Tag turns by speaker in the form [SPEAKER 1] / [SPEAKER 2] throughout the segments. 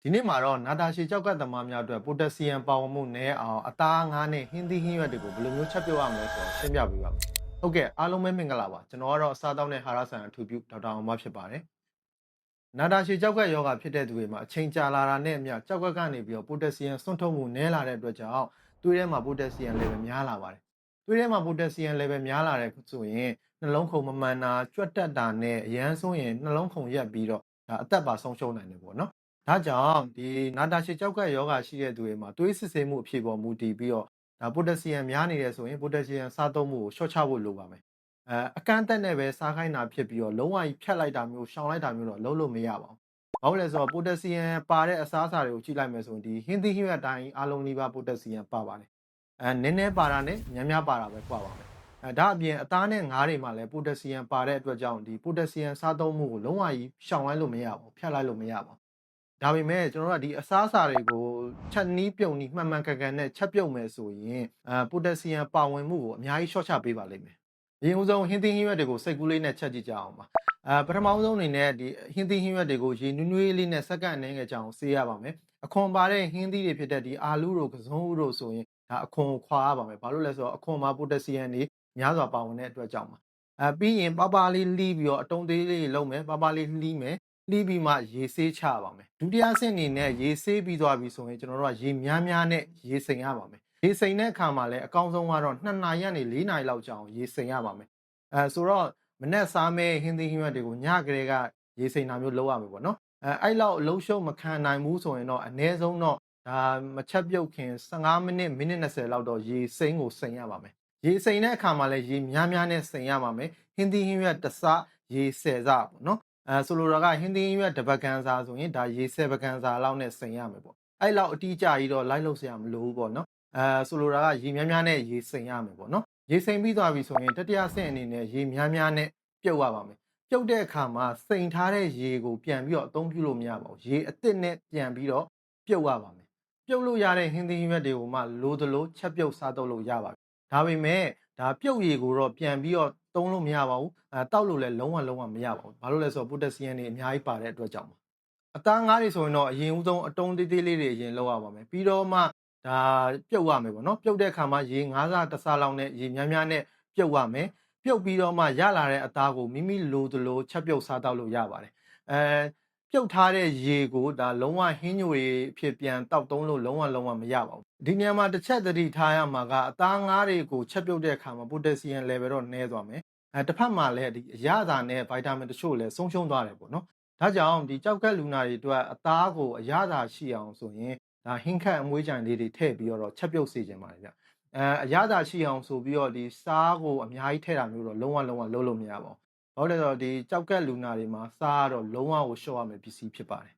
[SPEAKER 1] ဒီနေ့မှာတော့နာတာရှည်ကြောက်ကပ်သမားများအတွက်ပိုတက်ဆီယမ်ပါဝင်မှုနည်းအောင်အသားငါးနဲ့ဟင်းသီးဟင်းရွက်တွေကိုဘယ်လိုမျိုးချက်ပြုတ်ရမလဲဆိုတော့ရှင်းပြပေးပါမယ်။ဟုတ်ကဲ့အားလုံးပဲမင်္ဂလာပါကျွန်တော်ကတော့အစားတောက်နဲ့ဟာရဆိုင်အထူးပြုဒေါက်တာအောင်မဖြစ်ပါတယ်။နာတာရှည်ကြောက်ကပ်ယောဂဖြစ်တဲ့သူတွေမှာအချိန်ကြာလာတာနဲ့အမျှကြောက်ကပ်ကနေပြီးတော့ပိုတက်ဆီယမ်စွန့်ထုတ်မှုနည်းလာတဲ့အတွက်ကြောင့်သွေးထဲမှာပိုတက်ဆီယမ် level များလာပါတယ်။သွေးထဲမှာပိုတက်ဆီယမ် level များလာတဲ့ဆိုရင်နှလုံးခုန်မမှန်တာကြွက်တက်တာနဲ့အရန်ဆိုရင်နှလုံးခုန်ရက်ပြီးတော့ဒါအသက်ပါဆုံးရှုံးနိုင်တယ်ပေါ့နော်။ဒါကြောင့်ဒီနာတာရှည်ကြောက်ကပ်ယောဂရှိတဲ့သူတွေမှာသွေးစစ်ဆေးမှုအဖြစ်ပေါ်မူတည်ပြီးတော့ဒါပိုတက်ဆီယမ်များနေတယ်ဆိုရင်ပိုတက်ဆီယမ်စားသုံးမှုကိုလျှော့ချဖို့လိုပါမယ်အကန့်အသတ်နဲ့ပဲစားခိုင်းတာဖြစ်ပြီးတော့လုံးဝဖြတ်လိုက်တာမျိုးရှောင်လိုက်တာမျိုးတော့လုပ်လို့မရပါဘူး။ဘာလို့လဲဆိုတော့ပိုတက်ဆီယမ်ပါတဲ့အစားအစာတွေကိုကြည့်လိုက်မယ်ဆိုရင်ဒီဟင်းသီးဟင်းရွက်တိုင်းအားလုံးနီးပါးပိုတက်ဆီယမ်ပါပါတယ်။နည်းနည်းပါတာနဲ့များများပါတာပဲကွာပါမယ်။ဒါအပြင်အသားနဲ့ငါးတွေမှာလည်းပိုတက်ဆီယမ်ပါတဲ့အတွက်ကြောင့်ဒီပိုတက်ဆီယမ်စားသုံးမှုကိုလုံးဝရှောင်လိုက်လို့မရပါဘူး။ဖြတ်လိုက်လို့မရပါဘူး။ဒါပေမဲ့ကျွန်တော်တို့ကဒီအစားအစာတွေကိုချက်နီးပြုံနီးမှန်မှန်ကန်ကန်နဲ့ချက်ပြုတ်မယ်ဆိုရင်ပိုတက်ဆီယမ်ပါဝင်မှုကိုအများကြီးလျှော့ချပေးပါလိမ့်မယ်။ဒီဥဆုံးဟင်းသီးဟင်းရွက်တွေကိုစိတ်ကူးလေးနဲ့ချက်ကြည့်ကြအောင်ပါ။ပထမဆုံးအနေနဲ့ဒီဟင်းသီးဟင်းရွက်တွေကိုရေနွေးနွေးလေးနဲ့စက္ကန့်အနည်းငယ်ကြာအောင်ဆေးရပါမယ်။အခွန်ပါတဲ့ဟင်းသီးတွေဖြစ်တဲ့ဒီအာလူးတို့ကစုံဦးတို့ဆိုရင်ဒါအခွန်ကိုခွာရပါမယ်။ဘာလို့လဲဆိုတော့အခွန်မှာပိုတက်ဆီယမ်တွေများစွာပါဝင်တဲ့အတွက်ကြောင့်ပါ။ပြီးရင်ပါပါလေးလှီးပြီးတော့အတုံးသေးလေးလုံးမယ်ပါပါလေးလှီးမယ်လှီးပြီးမှရေဆေးချပါမယ်ဒုတိယဆင့်အနေနဲ့ရေဆေးပြီးသွားပြီဆိုရင်ကျွန်တော်တို့ကရေများများနဲ့ရေစိမ်ရပါမယ်ရေစိမ်တဲ့အခါမှာလည်းအကောင်းဆုံးကတော့2နာရီကနေ4နာရီလောက်ကြာအောင်ရေစိမ်ရပါမယ်ဆိုတော့မနေ့စားမဲ့ဟင်းသီးဟင်းရွက်တွေကိုညကလေးကရေစိမ်တာမျိုးလုပ်ရမယ်ပေါ့နော်အဲ့လောက်အလုံးရှုံမခံနိုင်ဘူးဆိုရင်တော့အနည်းဆုံးတော့ဒါမချက်ပြုတ်ခင်15မိနစ်20လောက်တော့ရေစိမ်ကိုစိမ်ရပါမယ်ရေစိမ်တဲ့အခါမှာလည်းရေများများနဲ့စိမ်ရပါမယ်ဟင်းသီးဟင်းရွက်တစ်စရေ10စပေါ့နော်ဆိုလိုတာကဟင်းသီးဟင်းရွက်တပတ်ကန်စာဆိုရင်ဒါရေ10ပကံစာလောက်နဲ့စိမ်ရမယ်ပေါ့အဲ့လောက်အတိအကျကြီးတော့လိုက်လို့ဆရာမလိုဘူးပေါ့နော်ဆိုလိုတာကရေများများနဲ့ရေစိမ်ရမယ်ပေါ့နော်ရေစိမ်ပြီးသွားပြီဆိုရင်တတိယဆင့်အနေနဲ့ရေများများနဲ့ပြုတ်ရပါမယ်ပြုတ်တဲ့အခါမှာစိမ်ထားတဲ့ရေကိုပြန်ပြီးတော့အသုံးပြုလို့မရပါဘူးရေအစ်စ်နဲ့ပြန်ပြီးတော့ပြုတ်ရပါမယ်ပြုတ်လို့ရတဲ့ဟင်းသီးဟင်းရွက်တွေကိုမှလိုသလိုချက်ပြုတ်စားတော့လို့ရပါပြီဒါပေမဲ့ဒါပြုတ်ရည်ကိုတော့ပြန်ပြီးတော့သုံးလို့မရပါဘူးတောက်လို့လည်းလုံးဝမရပါဘူးဘာလို့လဲဆိုတော့ပိုတက်ဆီယမ်တွေအများကြီးပါတဲ့အတွက်ကြောင့်ပါအသားငါးတွေဆိုရင်တော့အရင်ဦးဆုံးအတုံးသေးသေးလေးတွေအရင်လောက်ရပါမယ်ပြီးတော့မှဒါပြုတ်ရမယ်ပေါ့နော်ပြုတ်တဲ့အခါမှာရေ9ဆ10ဆလောက်နဲ့ရေများများနဲ့ပြုတ်ရမယ်ပြုတ်ပြီးတော့မှရလာတဲ့အသားကိုမိမိလိုသလိုချက်ပြုတ်စားတောက်လို့ရပါတယ်ပြုတ်ထားတဲ့ရေကိုဒါလုံးဝဟင်းညိုတွေအဖြစ်ပြန်တောက်သုံးလို့လုံးဝမရပါဘူးဒီနေရာမှာတစ်ချက်သတိထားရမှာကအသားငါးတွေကိုချက်ပြုတ်တဲ့အခါမှာပိုတက်ဆီယမ် level တော့နည်းသွားမယ်တစ်ဖက်မှာလည်းဒီအရသာနဲ့ဗိုက်တာမင်တချို့လည်းဆုံးရှုံးသွားတယ်ပေါ့နော်ဒါကြောင့်ဒီကြောက်ကက်လူနာတွေအတွက်အသားကိုအရသာရှိအောင်ဆိုရင်ဒါဟင်းခတ်အမွေးကြိုင်လေးတွေထည့်ပြီးတော့ချက်ပြုတ်စေချင်ပါတယ်ဗျအရသာရှိအောင်ဆိုပြီးတော့ဒီစားကိုအများကြီးထည့်တာမျိုးတော့လုံးဝလုပ်လို့မရပါဘူးဘာလို့လဲဆိုတော့ဒီကြောက်ကက်လူနာတွေမှာစားကတော့လုံးဝကိုရှော့ရမယ်ပစ္စည်းဖြစ်ပါတယ်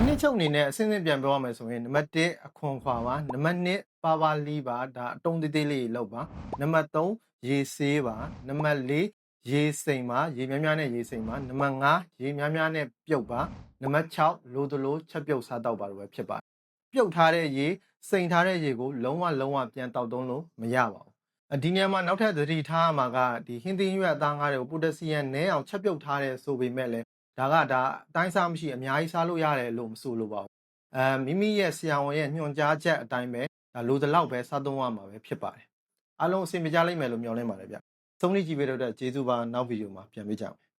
[SPEAKER 1] နှစ်ချုပ်အနေနဲ့အစင်းစင်းပြန်ပြောရမယ်ဆိုရင်နံပါတ်1အခွန်ခွာပါနံပါတ်2ပါပါလီးပါဒါအတုံးသေးသေးလေးလောက်ပါနံပါတ်3ရေဆေးပါနံပါတ်4ရေစိမ်ပါရေများများနဲ့ရေစိမ်ပါနံပါတ်5ရေများများနဲ့ပြုတ်ပါနံပါတ်6လိုသလိုချက်ပြုတ်စားတော့ပါလို့ပဲဖြစ်ပါတယ်ပြုတ်ထားတဲ့ရေစိမ်ထားတဲ့ရေကိုလုံးဝပြန်တောက်သုံးလို့မရပါဘူးဒီနေရာမှာနောက်ထပ်သတိထားရမှာကဒီဟင်းသီးဟင်းရွက်အသားငါးတွေကိုပိုတက်ဆီယမ်နည်းအောင်ချက်ပြုတ်ထားတဲ့ဆိုပေမဲ့လည်းဒါအတိုင်းစားမရှိအများကြီးစားလို့ရတယ်လို့မဆိုလိုပါဘူးမိမိရဲ့ဆရာဝန်ရဲ့ညွှန်ကြားချက်အတိုင်းပဲဒါလိုသလောက်ပဲစားသုံးရမှာပဲဖြစ်ပါတယ်အားလုံးအဆင်ပြေကြလိမ့်မယ်လို့မျှော်လင့်ပါတယ်ဗျဆုံးဖြတ်ကြည့်ပေးတော့တဲ့ကျေးဇူးပါနောက်ဗီဒီယိုမှာပြန်တွေ့ကြမယ်